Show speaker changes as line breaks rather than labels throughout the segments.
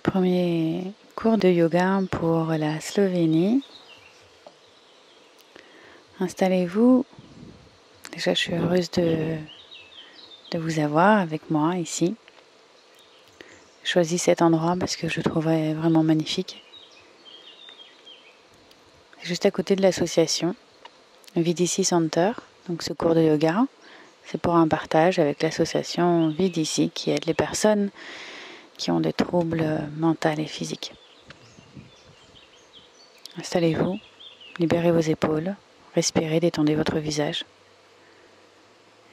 Premier cours de yoga pour la Slovénie. Installez-vous. Déjà, je suis heureuse de vous avoir avec moi ici. J'ai choisi cet endroit parce que je le trouvais vraiment magnifique. C'est juste à côté de l'association Vidici Center. Donc ce cours de yoga, c'est pour un partage avec l'association Vidici qui aide les personnes qui ont des troubles mentaux et physiques. Installez-vous, libérez vos épaules, respirez, détendez votre visage.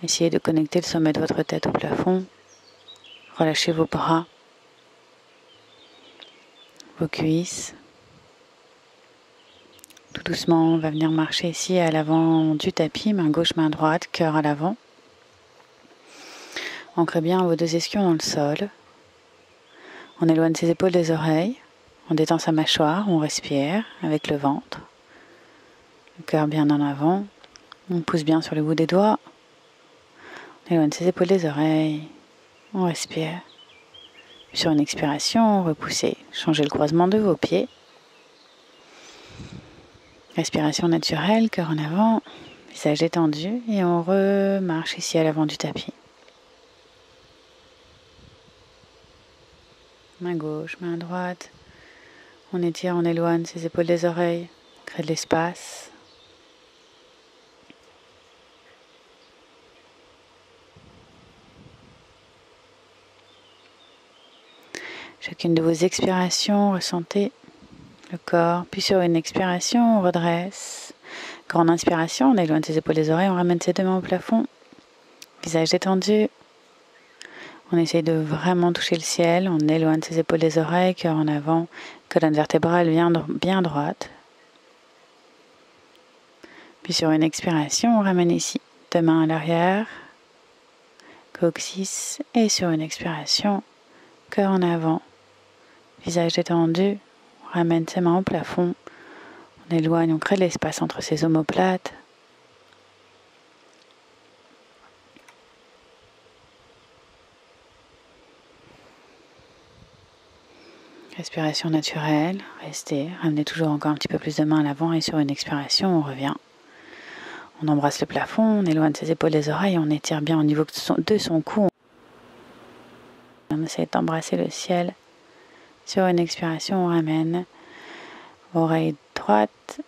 Essayez de connecter le sommet de votre tête au plafond. Relâchez vos bras, vos cuisses. Tout doucement, on va venir marcher ici à l'avant du tapis, main gauche, main droite, cœur à l'avant. Ancrez bien vos deux ischions dans le sol. On éloigne ses épaules des oreilles. On détend sa mâchoire, on respire avec le ventre. Le cœur bien en avant. On pousse bien sur le bout des doigts. On éloigne ses épaules des oreilles. On respire. Puis sur une expiration, repoussez. Changez le croisement de vos pieds. Respiration naturelle, cœur en avant, visage détendu. Et on remarche ici à l'avant du tapis. Main gauche, main droite. On étire, on éloigne ses épaules des oreilles. Crée de l'espace. Chacune de vos expirations, ressentez le corps. Puis sur une expiration, on redresse. Grande inspiration, on éloigne ses épaules des oreilles, on ramène ses deux mains au plafond. Visage détendu. On essaye de vraiment toucher le ciel. On éloigne ses épaules des oreilles, cœur en avant. Colonne vertébrale bien droite. Puis sur une expiration, on ramène ici. Deux mains à l'arrière. Coccyx. Et sur une expiration, cœur en avant. Visage détendu. On ramène ses mains au plafond. On éloigne, on crée de l'espace entre ses omoplates. Respiration naturelle, restez, ramenez toujours encore un petit peu plus de mains à l'avant et sur une expiration, on revient. On embrasse le plafond, on éloigne ses épaules des oreilles, on étire bien au niveau de son cou. On essaie d'embrasser le ciel. Sur une expiration, on ramène oreille droite,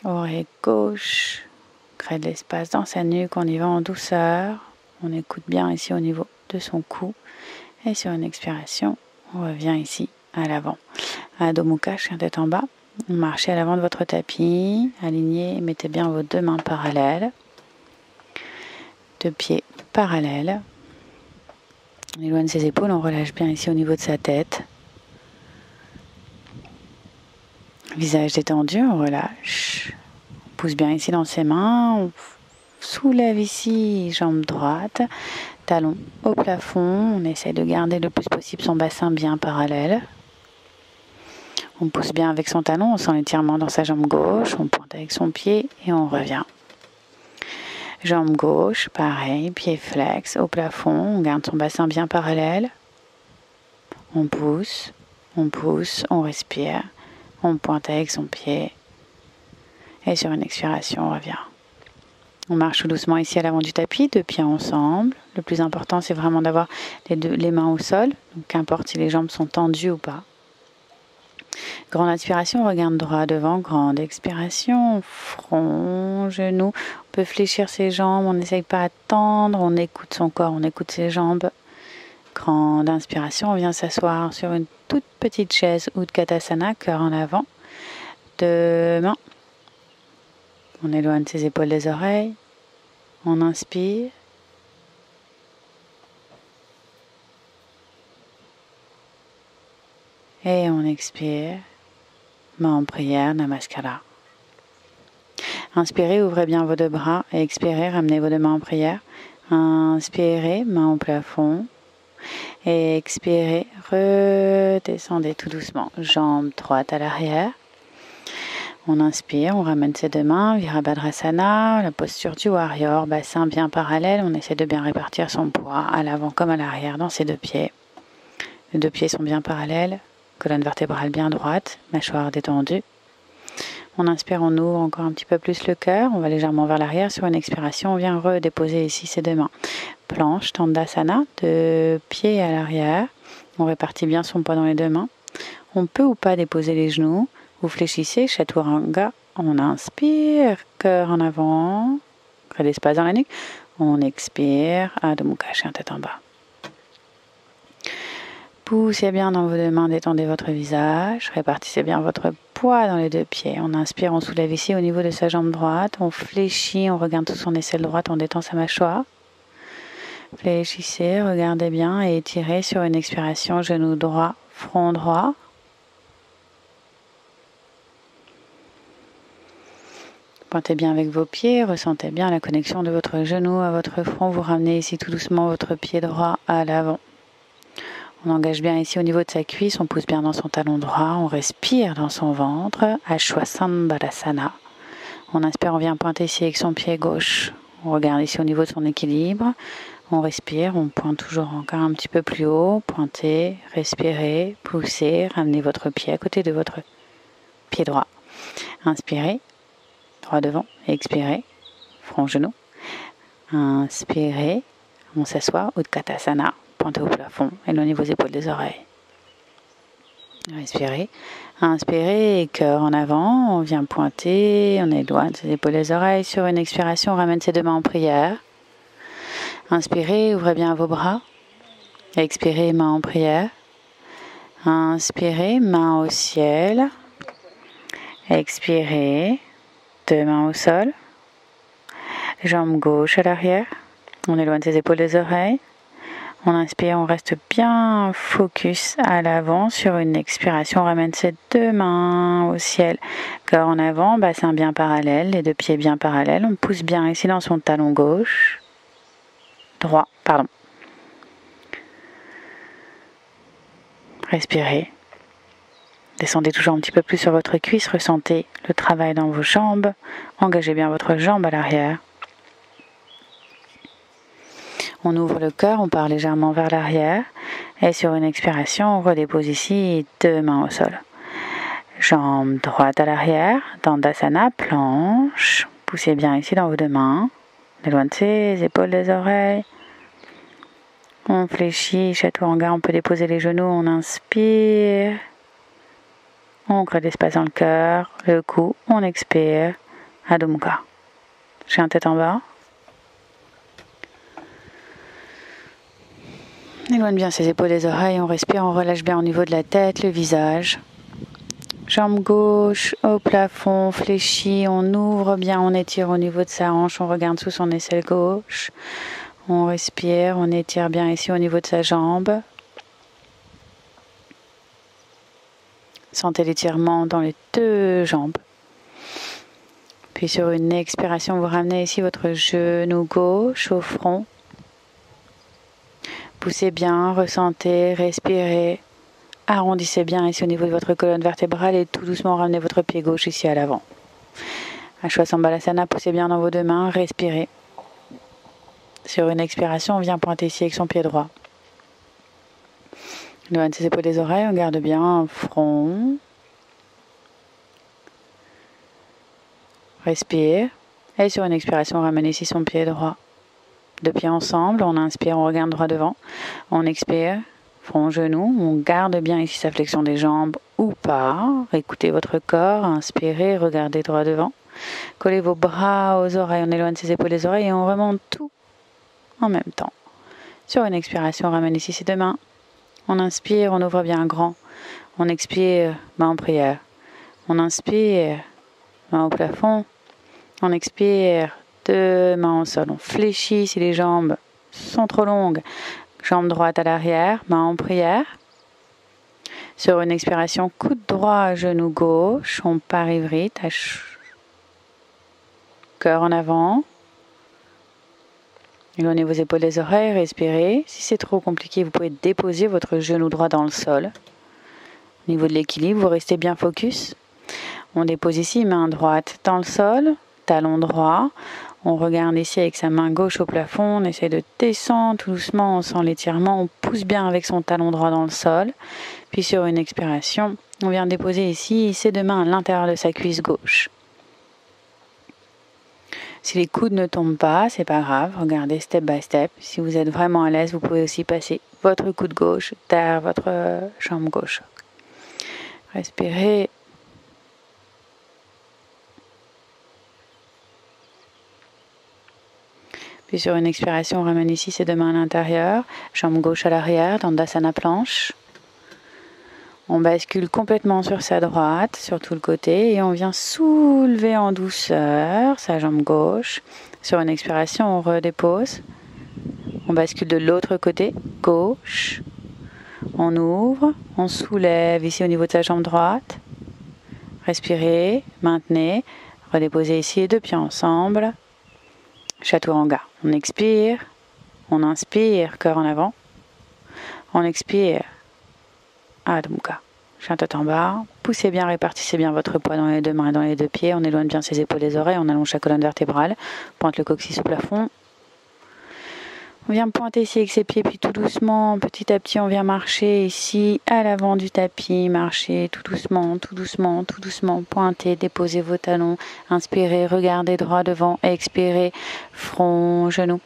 oreille gauche, on crée de l'espace dans sa nuque, on y va en douceur. On écoute bien ici au niveau de son cou. Et sur une expiration, on revient ici à l'avant. Adho Mukha, chien tête en bas. Marchez à l'avant de votre tapis, alignez, mettez bien vos deux mains parallèles. Deux pieds parallèles. On éloigne ses épaules, on relâche bien ici au niveau de sa tête. Visage détendu, on relâche. On pousse bien ici dans ses mains. On soulève ici, jambe droite. Talon au plafond. On essaie de garder le plus possible son bassin bien parallèle. On pousse bien avec son talon, on sent l'étirement dans sa jambe gauche, on pointe avec son pied et on revient. Jambe gauche, pareil, pied flex au plafond, on garde son bassin bien parallèle. On pousse, on respire, on pointe avec son pied. Et sur une expiration, on revient. On marche tout doucement ici à l'avant du tapis, deux pieds ensemble. Le plus important, c'est vraiment d'avoir les mains au sol, donc qu'importe si les jambes sont tendues ou pas. Grande inspiration, on regarde droit devant. Grande expiration, front, genou. On peut fléchir ses jambes, on n'essaye pas à tendre, on écoute son corps, on écoute ses jambes. Grande inspiration, on vient s'asseoir sur une toute petite chaise Utkatasana, cœur en avant. Deux mains. On éloigne ses épaules des oreilles. On inspire. Et on expire, main en prière, Namaskara. Inspirez, ouvrez bien vos deux bras et expirez, ramenez vos deux mains en prière. Inspirez, main au plafond. Et expirez, redescendez tout doucement, jambe droite à l'arrière. On inspire, on ramène ses deux mains, Virabhadrasana, la posture du warrior, bassin bien parallèle. On essaie de bien répartir son poids à l'avant comme à l'arrière dans ses deux pieds. Les deux pieds sont bien parallèles, colonne vertébrale bien droite, mâchoire détendue. On inspire, on ouvre encore un petit peu plus le cœur. On va légèrement vers l'arrière. Sur une expiration, on vient redéposer ici ses deux mains. Planche, Tandasana, deux pieds à l'arrière. On répartit bien son poids dans les deux mains. On peut ou pas déposer les genoux. Vous fléchissez, Chaturanga. On inspire, cœur en avant. Crée l'espace dans la nuque. On expire, Adho Mukha, chien tête en bas. Poussez bien dans vos deux mains, détendez votre visage. Répartissez bien votre poids dans les deux pieds. On inspire, on soulève ici au niveau de sa jambe droite. On fléchit, on regarde tout son aisselle droite, on détend sa mâchoire. Fléchissez, regardez bien et étirez sur une expiration, genou droit, front droit. Pointez bien avec vos pieds, ressentez bien la connexion de votre genou à votre front. Vous ramenez ici tout doucement votre pied droit à l'avant. On engage bien ici au niveau de sa cuisse, on pousse bien dans son talon droit, on respire dans son ventre, Ashwasambhalasana. On inspire, on vient pointer ici avec son pied gauche. On regarde ici au niveau de son équilibre. On respire, on pointe toujours encore un petit peu plus haut. Pointez, respirez, poussez, ramenez votre pied à côté de votre pied droit. Inspirez, droit devant, expirez, front genou. Inspirez, on s'assoit, Utkatasana. Pointez au plafond, éloignez vos épaules des oreilles. Respirez. Inspirez, cœur en avant, on vient pointer, on éloigne ses épaules des oreilles. Sur une expiration, on ramène ses deux mains en prière. Inspirez, ouvrez bien vos bras. Expirez, main en prière. Inspirez, main au ciel. Expirez, deux mains au sol. Jambe gauche à l'arrière. On éloigne ses épaules des oreilles. On inspire, on reste bien focus à l'avant. Sur une expiration, on ramène ses deux mains au ciel. Cœur en avant, bassin bien parallèle, les deux pieds bien parallèles. On pousse bien ici dans son talon gauche. Droit, pardon. Respirez. Descendez toujours un petit peu plus sur votre cuisse. Ressentez le travail dans vos jambes. Engagez bien votre jambe à l'arrière. On ouvre le cœur, on part légèrement vers l'arrière. Et sur une expiration, on redépose ici deux mains au sol. Jambe droite à l'arrière, Tandasana, planche. Poussez bien ici dans vos deux mains. Éloignez les épaules des oreilles. On fléchit, Chaturanga, on peut déposer les genoux, on inspire. On crée l'espace dans le cœur, le cou, on expire. Adho Mukha. Chien tête en bas. Éloigne bien ses épaules des oreilles, on respire, on relâche bien au niveau de la tête, le visage. Jambe gauche au plafond, fléchit, on ouvre bien, on étire au niveau de sa hanche, on regarde sous son aisselle gauche. On respire, on étire bien ici au niveau de sa jambe. Sentez l'étirement dans les deux jambes. Puis sur une expiration, vous ramenez ici votre genou gauche au front. Poussez bien, ressentez, respirez. Arrondissez bien ici au niveau de votre colonne vertébrale et tout doucement ramenez votre pied gauche ici à l'avant. Ashwasambhalasana, poussez bien dans vos deux mains, respirez. Sur une expiration, on vient pointer ici avec son pied droit. Éloigne ses épaules des oreilles, on garde bien un front. Respire. Et sur une expiration, on ramène ici son pied droit. Deux pieds ensemble, on inspire, on regarde droit devant. On expire, front, genou. On garde bien ici sa flexion des jambes ou pas. Écoutez votre corps, inspirez, regardez droit devant. Collez vos bras aux oreilles, on éloigne ses épaules des oreilles et on remonte tout en même temps. Sur une expiration, on ramène ici ses deux mains. On inspire, on ouvre bien grand. On expire, main en prière. On inspire, main au plafond. On expire, deux mains au sol. On fléchit si les jambes sont trop longues. Jambe droite à l'arrière, main en prière. Sur une expiration, coude droit, genou gauche. On part hybride. Cœur en avant. Éloignez vos épaules des oreilles, respirez. Si c'est trop compliqué, vous pouvez déposer votre genou droit dans le sol. Au niveau de l'équilibre, vous restez bien focus. On dépose ici, main droite dans le sol, talon droit. On regarde ici avec sa main gauche au plafond, on essaie de descendre tout doucement, on sent l'étirement, on pousse bien avec son talon droit dans le sol. Puis sur une expiration, on vient déposer ici ses deux mains à l'intérieur de sa cuisse gauche. Si les coudes ne tombent pas, c'est pas grave, regardez step by step. Si vous êtes vraiment à l'aise, vous pouvez aussi passer votre coude gauche derrière votre jambe gauche. Respirez. Puis sur une expiration, on ramène ici ses deux mains à l'intérieur, jambe gauche à l'arrière, Dandasana planche. On bascule complètement sur sa droite, sur tout le côté, et on vient soulever en douceur sa jambe gauche. Sur une expiration, on redépose. On bascule de l'autre côté, gauche. On ouvre, on soulève ici au niveau de sa jambe droite. Respirez, maintenez, redéposez ici les deux pieds ensemble. Chaturanga. On expire, on inspire, cœur en avant. On expire. Adho Mukha. Shantatamba. Poussez bien, répartissez bien votre poids dans les deux mains et dans les deux pieds. On éloigne bien ses épaules des oreilles. On allonge la colonne vertébrale. Pointe le coccyx au plafond. On vient pointer ici avec ses pieds, puis tout doucement, petit à petit, on vient marcher ici à l'avant du tapis. Marchez tout doucement, tout doucement, tout doucement. Pointez, déposez vos talons. Inspirez, regardez droit devant. Expirez, front, genou.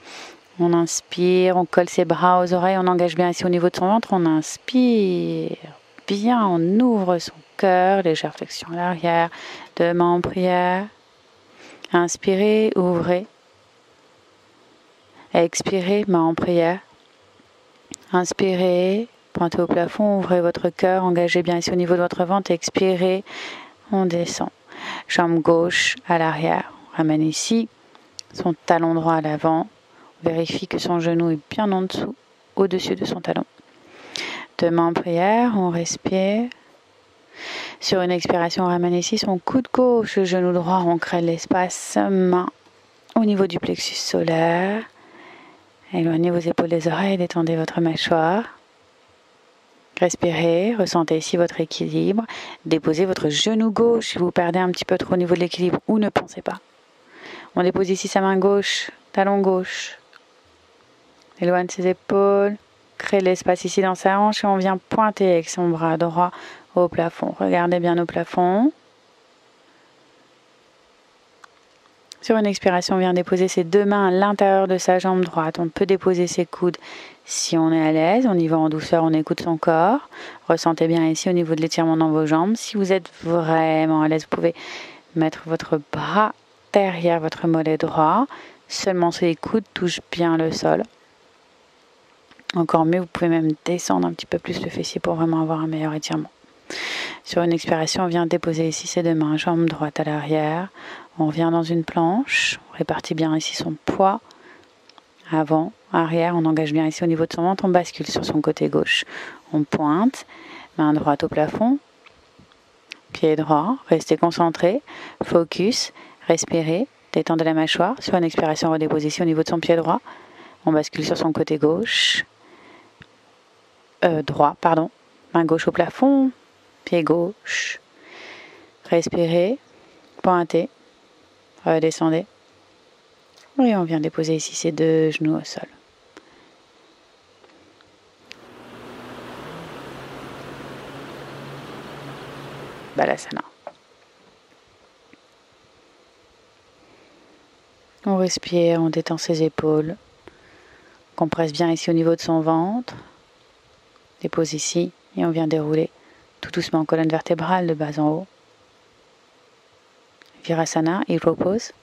On inspire, on colle ses bras aux oreilles. On engage bien ici au niveau de son ventre. On inspire bien, on ouvre son cœur. Légère flexion à l'arrière. Deux mains en prière. Inspirez, ouvrez. Expirez, main en prière. Inspirez, pointez au plafond, ouvrez votre cœur, engagez bien ici au niveau de votre ventre. Expirez, on descend. Jambe gauche à l'arrière. On ramène ici son talon droit à l'avant. On vérifie que son genou est bien en dessous, au-dessus de son talon. Deux mains en prière, on respire. Sur une expiration, on ramène ici son coude gauche, le genou droit, on crée l'espace, main au niveau du plexus solaire. Éloignez vos épaules des oreilles, détendez votre mâchoire. Respirez, ressentez ici votre équilibre. Déposez votre genou gauche si vous perdez un petit peu trop au niveau de l'équilibre ou ne pensez pas. On dépose ici sa main gauche, talon gauche. Éloigne ses épaules, crée l'espace ici dans sa hanche et on vient pointer avec son bras droit au plafond. Regardez bien au plafond. Sur une expiration, on vient déposer ses deux mains à l'intérieur de sa jambe droite. On peut déposer ses coudes si on est à l'aise. On y va en douceur, on écoute son corps. Ressentez bien ici au niveau de l'étirement dans vos jambes. Si vous êtes vraiment à l'aise, vous pouvez mettre votre bras derrière votre mollet droit. Seulement si les coudes touchent bien le sol. Encore mieux, vous pouvez même descendre un petit peu plus le fessier pour vraiment avoir un meilleur étirement. Sur une expiration, on vient déposer ici ses deux mains, jambe droite à l'arrière. On revient dans une planche, on répartit bien ici son poids, avant, arrière, on engage bien ici au niveau de son ventre, on bascule sur son côté gauche. On pointe, main droite au plafond, pied droit, restez concentré, focus, respirez, détendez la mâchoire. Sur une expiration, on redépose ici au niveau de son pied droit, on bascule sur son côté gauche, main gauche au plafond, pied gauche, respirez, pointez, redescendez. Et on vient déposer ici ses deux genoux au sol. Balasana. On respire, on détend ses épaules. On compresse bien ici au niveau de son ventre. Dépose ici et on vient dérouler tout doucement colonne vertébrale de bas en haut. Virasana, il repose.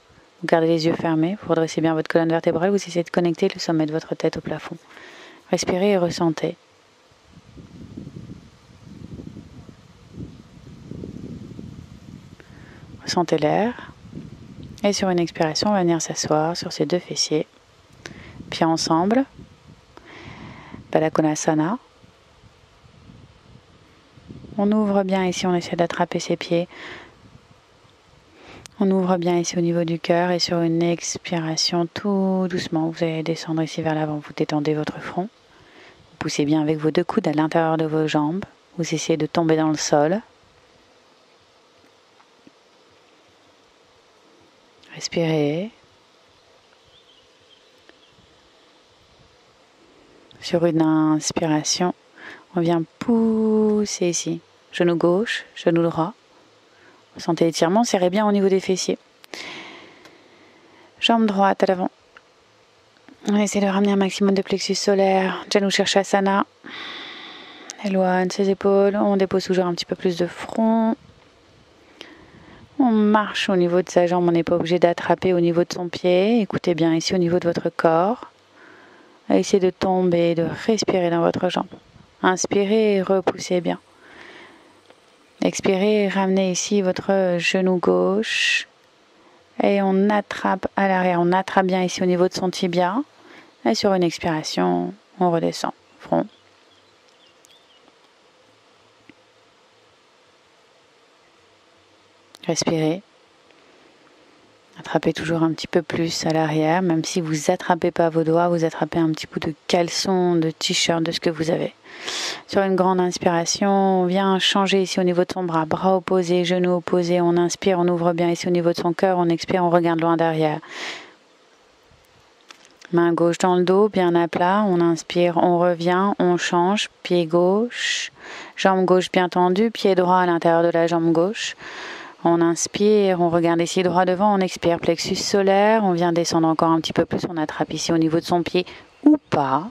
Vous gardez les yeux fermés, vous redressez bien votre colonne vertébrale, vous essayez de connecter le sommet de votre tête au plafond. Respirez et ressentez. Ressentez l'air. Et sur une expiration, on va venir s'asseoir sur ses deux fessiers. Pieds ensemble. Balakonasana. On ouvre bien ici, on essaie d'attraper ses pieds. On ouvre bien ici au niveau du cœur et sur une expiration, tout doucement, vous allez descendre ici vers l'avant, vous détendez votre front. Vous poussez bien avec vos deux coudes à l'intérieur de vos jambes. Vous essayez de tomber dans le sol. Respirez. Sur une inspiration, on vient pousser ici. Genou gauche, genou droit. Vous sentez l'étirement, serrez bien au niveau des fessiers. Jambe droite à l'avant. On essaie de ramener un maximum de plexus solaire. Janu Shirshasana. Éloigne ses épaules. On dépose toujours un petit peu plus de front. On marche au niveau de sa jambe. On n'est pas obligé d'attraper au niveau de son pied. Écoutez bien ici au niveau de votre corps. Essayez de tomber, de respirer dans votre jambe. Inspirez et repoussez bien. Expirez, ramenez ici votre genou gauche. Et on attrape à l'arrière. On attrape bien ici au niveau de son tibia. Et sur une expiration, on redescend. Front. Respirez. Attrapez toujours un petit peu plus à l'arrière. Même si vous attrapez pas vos doigts, vous attrapez un petit bout de caleçon, de t-shirt, de ce que vous avez. Sur une grande inspiration, on vient changer ici au niveau de son bras. Bras opposés, genoux opposés. On inspire, on ouvre bien ici au niveau de son cœur. On expire, on regarde loin derrière. Main gauche dans le dos, bien à plat. On inspire, on revient, on change. Pied gauche, jambe gauche bien tendue. Pied droit à l'intérieur de la jambe gauche. On inspire, on regarde ici droit devant, on expire, plexus solaire, on vient descendre encore un petit peu plus, on attrape ici au niveau de son pied ou pas.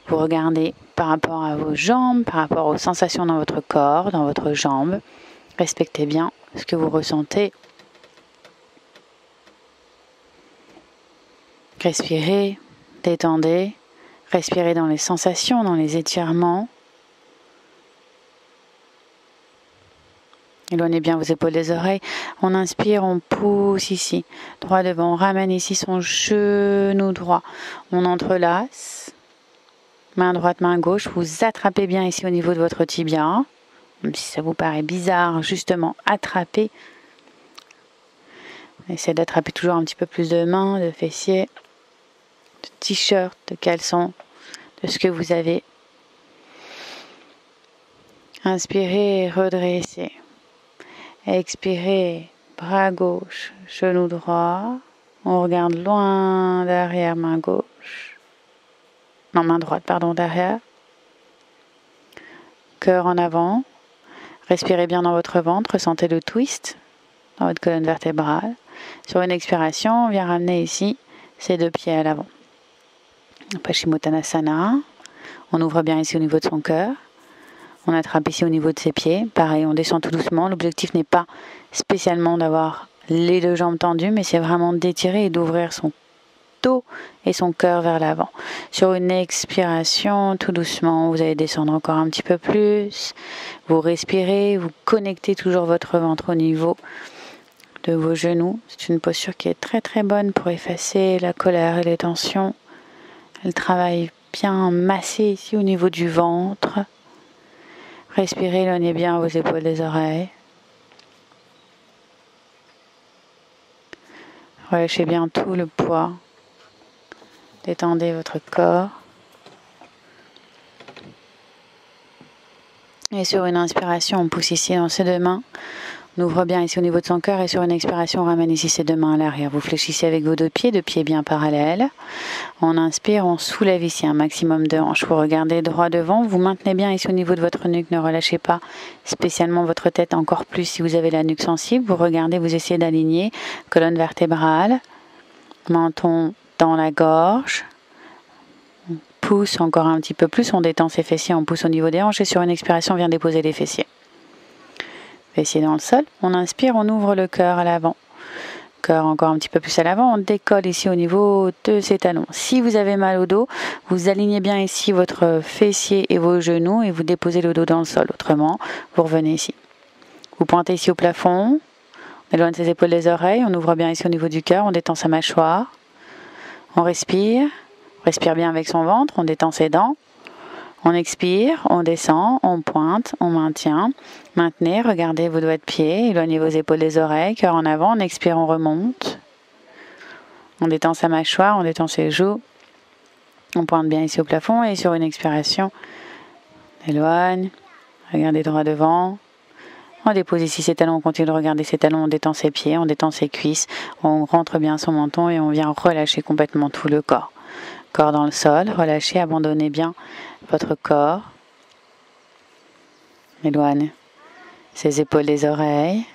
Vous regardez par rapport à vos jambes, par rapport aux sensations dans votre corps, dans votre jambe. Respectez bien ce que vous ressentez. Respirez, détendez, respirez dans les sensations, dans les étirements. Éloignez bien vos épaules des oreilles. On inspire, on pousse ici. Droit devant. On ramène ici son genou droit. On entrelace. Main droite, main gauche. Vous attrapez bien ici au niveau de votre tibia. Même si ça vous paraît bizarre, justement, attrapez. Essayez d'attraper toujours un petit peu plus de mains, de fessiers, de t-shirts, de caleçons, de ce que vous avez. Inspirez, redressez. Expirez, bras gauche, genou droit. On regarde loin derrière, main gauche. Non, main droite, pardon, derrière. Cœur en avant. Respirez bien dans votre ventre, ressentez le twist dans votre colonne vertébrale. Sur une expiration, on vient ramener ici ses deux pieds à l'avant. Paschimottanasana. On ouvre bien ici au niveau de son cœur. On attrape ici au niveau de ses pieds. Pareil, on descend tout doucement. L'objectif n'est pas spécialement d'avoir les deux jambes tendues, mais c'est vraiment d'étirer et d'ouvrir son dos et son cœur vers l'avant. Sur une expiration, tout doucement, vous allez descendre encore un petit peu plus. Vous respirez, vous connectez toujours votre ventre au niveau de vos genoux. C'est une posture qui est très très bonne pour effacer la colère et les tensions. Elle travaille bien massée ici au niveau du ventre. Respirez, éloignez bien vos épaules des oreilles. Relâchez bien tout le poids. Détendez votre corps. Et sur une inspiration, on pousse ici dans ses deux mains. On ouvre bien ici au niveau de son cœur et sur une expiration, on ramène ici ses deux mains à l'arrière. Vous fléchissez avec vos deux pieds bien parallèles. On inspire, on soulève ici un maximum de hanches. Vous regardez droit devant, vous maintenez bien ici au niveau de votre nuque. Ne relâchez pas spécialement votre tête, encore plus si vous avez la nuque sensible. Vous regardez, vous essayez d'aligner colonne vertébrale, menton dans la gorge. On pousse encore un petit peu plus, on détend ses fessiers, on pousse au niveau des hanches et sur une expiration, on vient déposer les fessiers. Fessiers dans le sol, on inspire, on ouvre le cœur à l'avant. Cœur encore un petit peu plus à l'avant, on décolle ici au niveau de ses talons. Si vous avez mal au dos, vous alignez bien ici votre fessier et vos genoux et vous déposez le dos dans le sol. Autrement, vous revenez ici. Vous pointez ici au plafond, on éloigne ses épaules des oreilles, on ouvre bien ici au niveau du cœur, on détend sa mâchoire. On respire bien avec son ventre, on détend ses dents. On expire, on descend, on pointe, on maintient. Maintenez, regardez vos doigts de pied, éloignez vos épaules des oreilles, cœur en avant, on expire, on remonte. On détend sa mâchoire, on détend ses joues. On pointe bien ici au plafond et sur une expiration, on éloigne, regardez droit devant. On dépose ici ses talons, on continue de regarder ses talons, on détend ses pieds, on détend ses cuisses. On rentre bien son menton et on vient relâcher complètement tout le corps. Corps dans le sol, relâchez, abandonnez bien votre corps. Éloigne ses épaules des oreilles.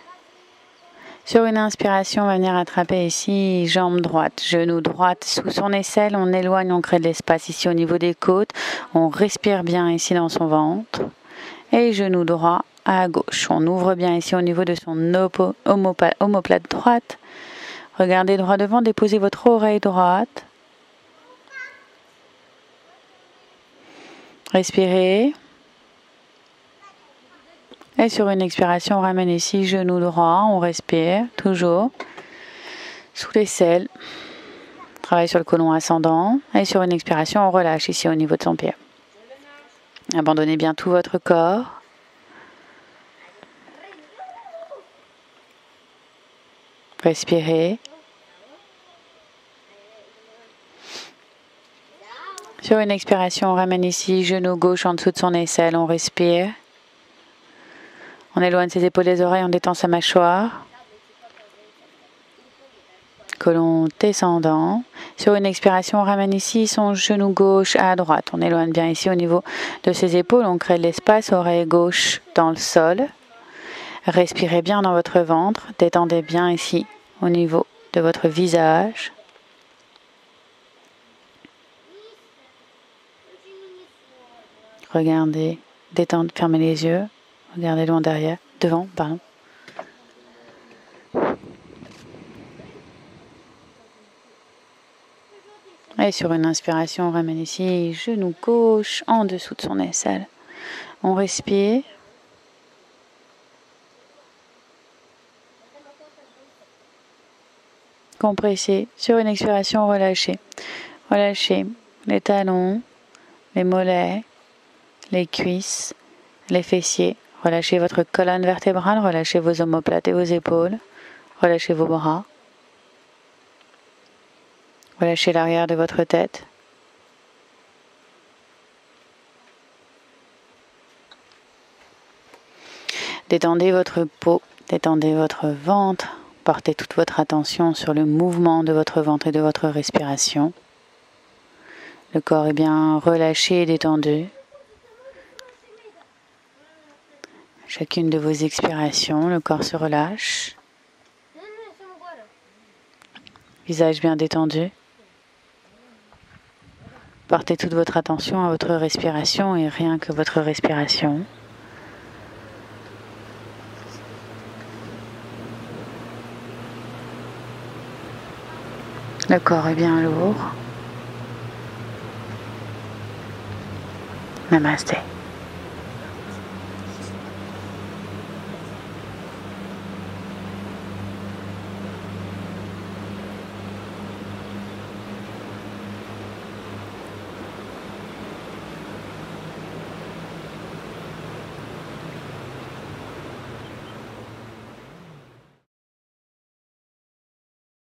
Sur une inspiration, on va venir attraper ici, jambe droite, genou droite, sous son aisselle, on éloigne, on crée de l'espace ici au niveau des côtes. On respire bien ici dans son ventre. Et genou droit à gauche. On ouvre bien ici au niveau de son omoplate droite. Regardez droit devant, déposez votre oreille droite. Respirez. Et sur une expiration, on ramène ici, genou droit, on respire, toujours. Sous l'aisselle. Travaille sur le côlon ascendant. Et sur une expiration, on relâche ici au niveau de son pied. Abandonnez bien tout votre corps. Respirez. Sur une expiration, on ramène ici, genou gauche en dessous de son aisselle, on respire. On éloigne ses épaules des oreilles, on détend sa mâchoire. Côlon descendant. Sur une expiration, on ramène ici son genou gauche à droite. On éloigne bien ici au niveau de ses épaules, on crée de l'espace, oreille gauche dans le sol. Respirez bien dans votre ventre, détendez bien ici au niveau de votre visage. Regardez, détendez, fermez les yeux, regardez loin derrière, devant, pardon. Et sur une inspiration, on ramène ici, genou gauche en dessous de son aisselle. On respire. Compressez. Sur une expiration, relâchez. Relâchez les talons, les mollets, les cuisses, les fessiers. Relâchez votre colonne vertébrale, relâchez vos omoplates et vos épaules. Relâchez vos bras. Relâchez l'arrière de votre tête. Détendez votre peau, détendez votre ventre. Portez toute votre attention sur le mouvement de votre ventre et de votre respiration. Le corps est bien relâché et détendu. Chacune de vos expirations, le corps se relâche. Visage bien détendu. Portez toute votre attention à votre respiration et rien que votre respiration. Le corps est bien lourd. Namasté.